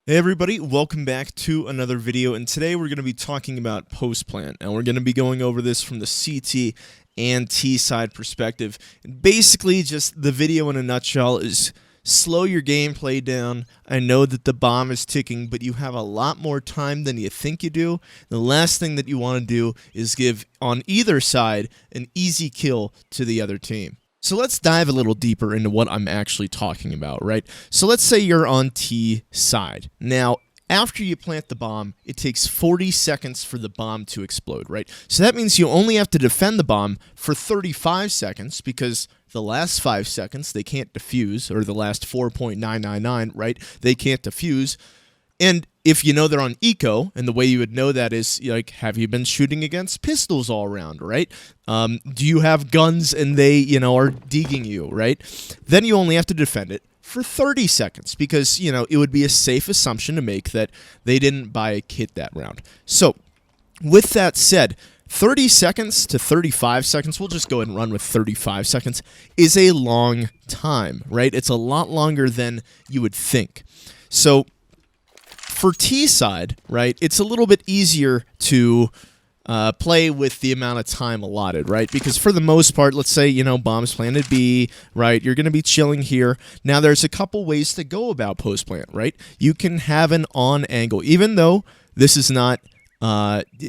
Hey everybody, welcome back to another video, and today we're going to be talking about post plant, and we're going to be going over this from the CT and T side perspective. And basically, just the video in a nutshell is slow your gameplay down. I know that the bomb is ticking, but you have a lot more time than you think you do. The last thing that you want to do is give, on either side, an easy kill to the other team. So let's dive a little deeper into what I'm actually talking about, right? So let's say you're on T side. Now, after you plant the bomb, it takes 40 seconds for the bomb to explode, right? So that means you only have to defend the bomb for 35 seconds because the last 5 seconds they can't defuse, or the last 4.999, right? They can't defuse. And if you know they're on eco, and the way you would know that is, like, have you been shooting against pistols all around, right? Do you have guns and they, are digging you, right? Then you only have to defend it for 30 seconds because, it would be a safe assumption to make that they didn't buy a kit that round. So, with that said, 30 seconds to 35 seconds, we'll just go ahead and run with 35 seconds, is a long time, right? It's a lot longer than you would think. So, for T side, right, it's a little bit easier to play with the amount of time allotted, right? Because for the most part, let's say, bombs planted B, right? You're going to be chilling here. Now, there's a couple ways to go about post plant, right? You can have an on angle, even though this is not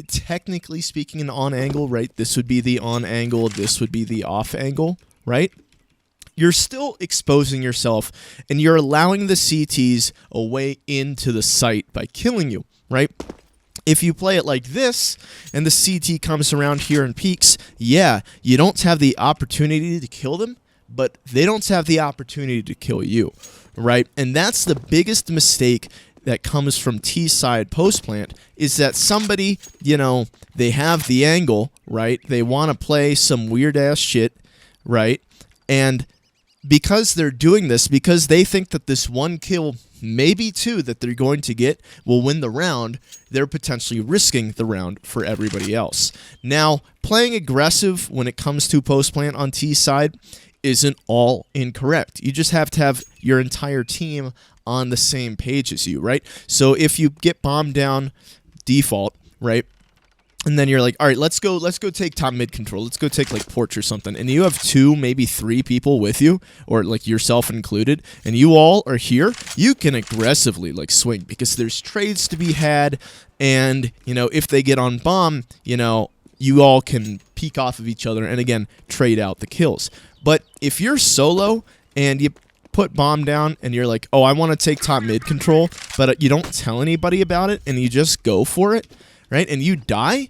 technically speaking an on angle, right? This would be the on angle. This would be the off angle, right? You're still exposing yourself, and you're allowing the CTs a way into the site by killing you, right? If you play it like this, and the CT comes around here and peeks, yeah, you don't have the opportunity to kill them, but they don't have the opportunity to kill you, right? And that's the biggest mistake that comes from T side post plant, is that somebody, they have the angle, right? They want to play some weird ass shit, right? And because they're doing this, because they think that this one kill, maybe two, that they're going to get will win the round, they're potentially risking the round for everybody else. Now, playing aggressive when it comes to post plant on T side isn't all incorrect. You just have to have your entire team on the same page as you, right? So if you get bombed down default, right? And then you're like, all right, let's go take top mid control. Let's go take, like, porch or something. And you have 2, maybe 3 people with you, or, like, yourself included, and you all are here. You can aggressively, like, swing because there's trades to be had. And, if they get on bomb, you all can peek off of each other and, again, trade out the kills. But if you're solo and you put bomb down and you're like, oh, I want to take top mid control, but you don't tell anybody about it and you just go for it, right, and you die,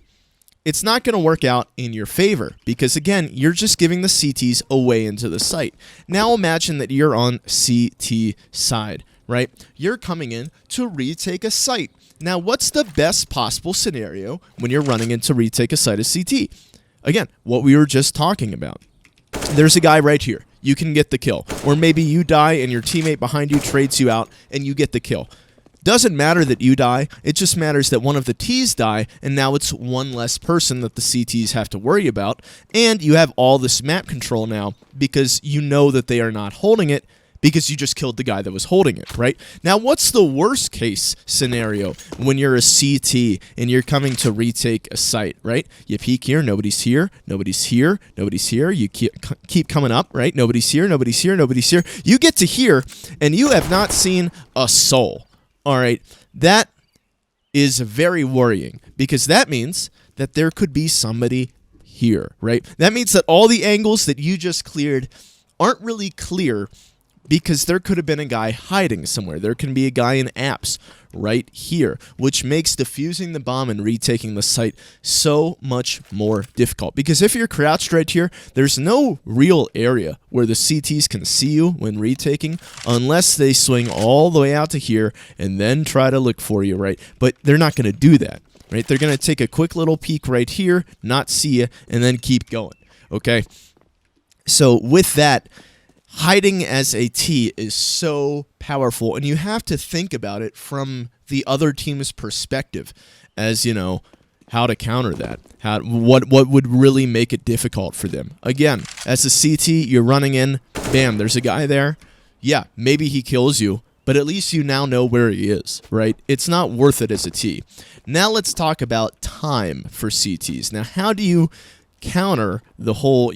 it's not going to work out in your favor because, again, you're just giving the CTs away into the site. Now imagine that you're on CT side, right? You're coming in to retake a site. Now, what's the best possible scenario when you're running in to retake a site as CT? Again, what we were just talking about. There's a guy right here. You can get the kill. Or maybe you die and your teammate behind you trades you out and you get the kill. Doesn't matter that you die, it just matters that one of the T's die, and now it's one less person that the CTs have to worry about, and you have all this map control now because you know that they are not holding it because you just killed the guy that was holding it, right? Now, what's the worst case scenario when you're a CT and you're coming to retake a site, right? You peek here, nobody's here, nobody's here, nobody's here, you keep coming up, right? Nobody's here, nobody's here, nobody's here. You get to here, and you have not seen a soul. All right, that is very worrying because that means that there could be somebody here, right? That means that all the angles that you just cleared aren't really clear because there could have been a guy hiding somewhere. There can be a guy in apps right here, which makes defusing the bomb and retaking the site so much more difficult. Because if you're crouched right here, there's no real area where the CTs can see you when retaking unless they swing all the way out to here and then try to look for you, right? But they're not going to do that, right? They're going to take a quick little peek right here, not see you, and then keep going, okay? So with that, hiding as a T is so powerful, and you have to think about it from the other team's perspective as, how to counter that, what would really make it difficult for them. Again, as a CT, you're running in, bam, there's a guy there. Yeah, maybe he kills you, but at least you now know where he is, right? It's not worth it as a T. Now let's talk about time for CTs. Now, how do you counter the whole,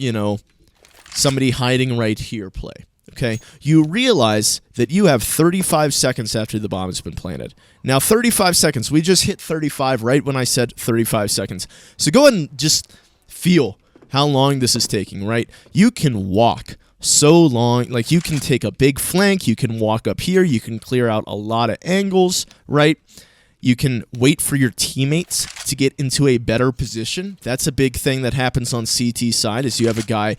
somebody hiding right here play? Okay, you realize that you have 35 seconds after the bomb has been planted. Now, 35 seconds. We just hit 35 right when I said 35 seconds. So go ahead and just feel how long this is taking, right? You can walk so long. Like, you can take a big flank. You can walk up here. You can clear out a lot of angles, right? You can wait for your teammates to get into a better position. That's a big thing that happens on CT side is you have a guy,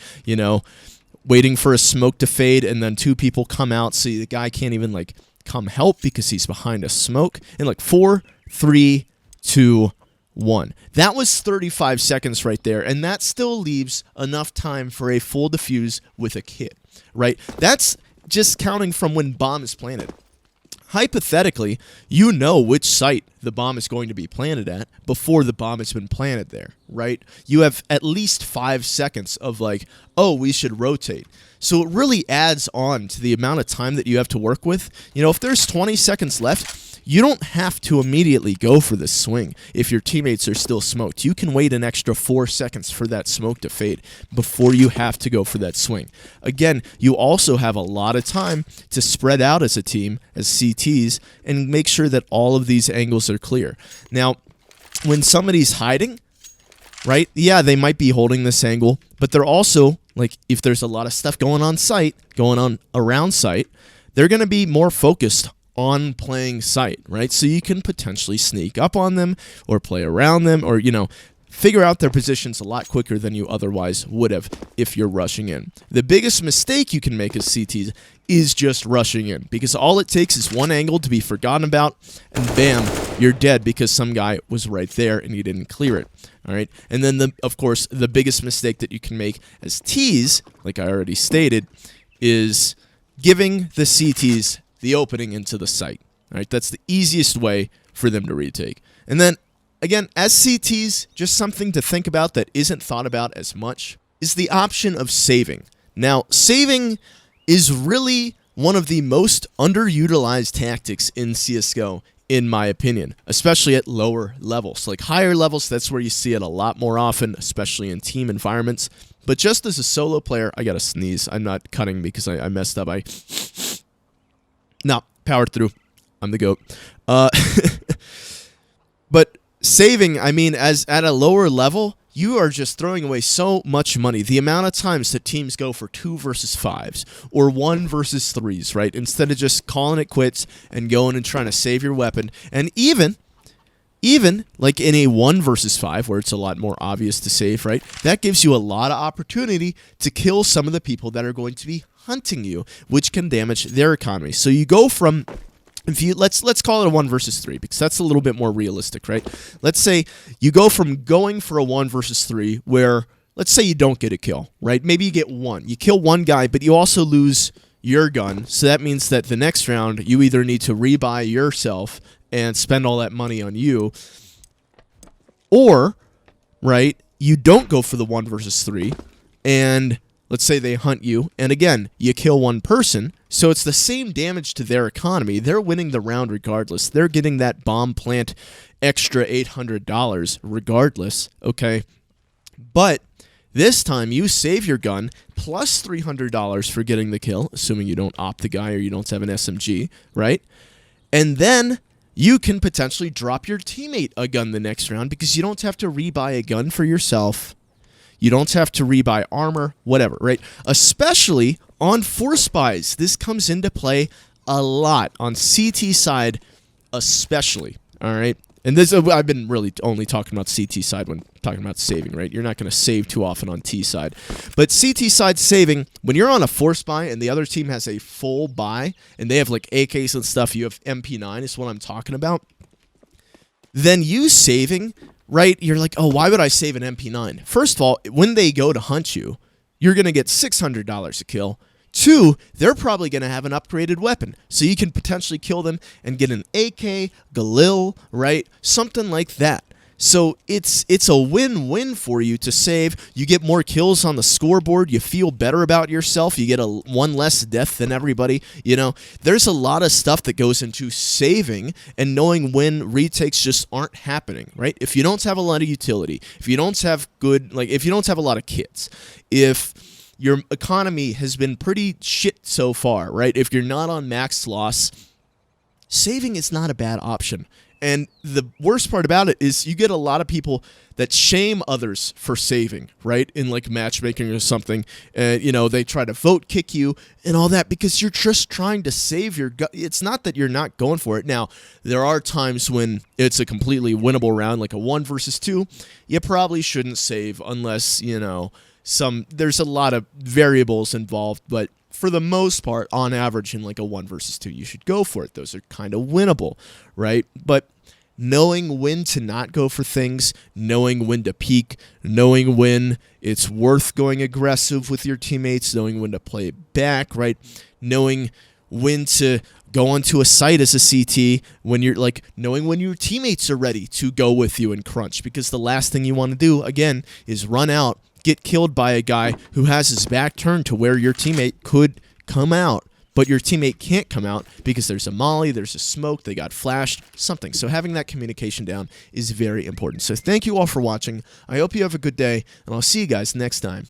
waiting for a smoke to fade, and then two people come out, so the guy can't even, come help because he's behind a smoke. And, 4, 3, 2, 1. That was 35 seconds right there, and that still leaves enough time for a full defuse with a kit, right? That's just counting from when bomb is planted. Hypothetically, you know which site the bomb is going to be planted at before the bomb has been planted there, right? You have at least 5 seconds of we should rotate. So it really adds on to the amount of time that you have to work with. If there's 20 seconds left, you don't have to immediately go for the swing if your teammates are still smoked. You can wait an extra 4 seconds for that smoke to fade before you have to go for that swing. Again, you also have a lot of time to spread out as a team, as CTs, and make sure that all of these angles are clear. Now, when somebody's hiding, right, yeah, they might be holding this angle, but they're also, if there's a lot of stuff going on around site, they're going to be more focused on playing site, right? So you can potentially sneak up on them or play around them or, figure out their positions a lot quicker than you otherwise would have if you're rushing in. The biggest mistake you can make as CTs is just rushing in because all it takes is one angle to be forgotten about and bam, you're dead because some guy was right there and you didn't clear it. All right. And then, of course, the biggest mistake that you can make as Ts, like I already stated, is giving the CTs the opening into the site. All right, that's the easiest way for them to retake. And then, again, as CTs, just something to think about that isn't thought about as much is the option of saving. Now, saving is really one of the most underutilized tactics in CSGO, in my opinion, especially at lower levels. Higher levels, that's where you see it a lot more often, especially in team environments. But just as a solo player, I gotta sneeze. I'm not cutting because I messed up. No, powered through. I'm the GOAT. But saving, as at a lower level, you are just throwing away so much money. The amount of times that teams go for 2 versus 5s or 1 versus 3s, right? Instead of just calling it quits and going and trying to save your weapon. And even like in a 1 versus 5 where it's a lot more obvious to save, right? That gives you a lot of opportunity to kill some of the people that are going to be hunting you, which can damage their economy. So you go from, let's call it a 1 versus 3 because that's a little bit more realistic, right? Let's say you go from going for a 1 versus 3 where, let's say you don't get a kill, right? Maybe you get 1. You kill one guy, but you also lose your gun. So that means that the next round you either need to rebuy yourself and spend all that money on you, or, right, you don't go for the 1 versus 3 and let's say they hunt you, and again, you kill one person, so it's the same damage to their economy. They're winning the round regardless. They're getting that bomb plant extra $800 regardless, okay? But this time, you save your gun plus $300 for getting the kill, assuming you don't op the guy or you don't have an SMG, right? And then you can potentially drop your teammate a gun the next round because you don't have to rebuy a gun for yourself. You don't have to rebuy armor, whatever, right? Especially on force buys. This comes into play a lot on CT side, especially, all right? And this, I've been really only talking about CT side when talking about saving, right? You're not going to save too often on T side. But CT side saving, when you're on a force buy and the other team has a full buy, and they have like AKs and stuff, you have MP9 is what I'm talking about, then you saving, right, you're like, oh, why would I save an MP9? First of all, when they go to hunt you, you're going to get $600 a kill. 2, they're probably going to have an upgraded weapon, so you can potentially kill them and get an AK, Galil, right? Something like that. So it's a win-win for you to save. You get more kills on the scoreboard. You feel better about yourself. You get one less death than everybody. You know, there's a lot of stuff that goes into saving and knowing when retakes just aren't happening, right? If you don't have a lot of utility, if you don't have if you don't have a lot of kits, if your economy has been pretty shit so far, right? If you're not on max loss, saving is not a bad option. And the worst part about it is you get a lot of people that shame others for saving, right? In like matchmaking or something. You know, they try to vote kick you and all that because you're just trying to save your it's not that you're not going for it. Now, there are times when it's a completely winnable round, like a 1 versus 2. You probably shouldn't save unless, you know, there's a lot of variables involved, but for the most part, on average, in like a 1 versus 2, you should go for it. Those are kind of winnable, right? But knowing when to not go for things, knowing when to peek, knowing when it's worth going aggressive with your teammates, knowing when to play back, right? Knowing when to go onto a site as a CT, when you're like knowing when your teammates are ready to go with you and crunch, because the last thing you want to do, again, is run out, get killed by a guy who has his back turned to where your teammate could come out, but your teammate can't come out because there's a molly, there's a smoke, they got flashed, something. So having that communication down is very important. So thank you all for watching. I hope you have a good day, and I'll see you guys next time.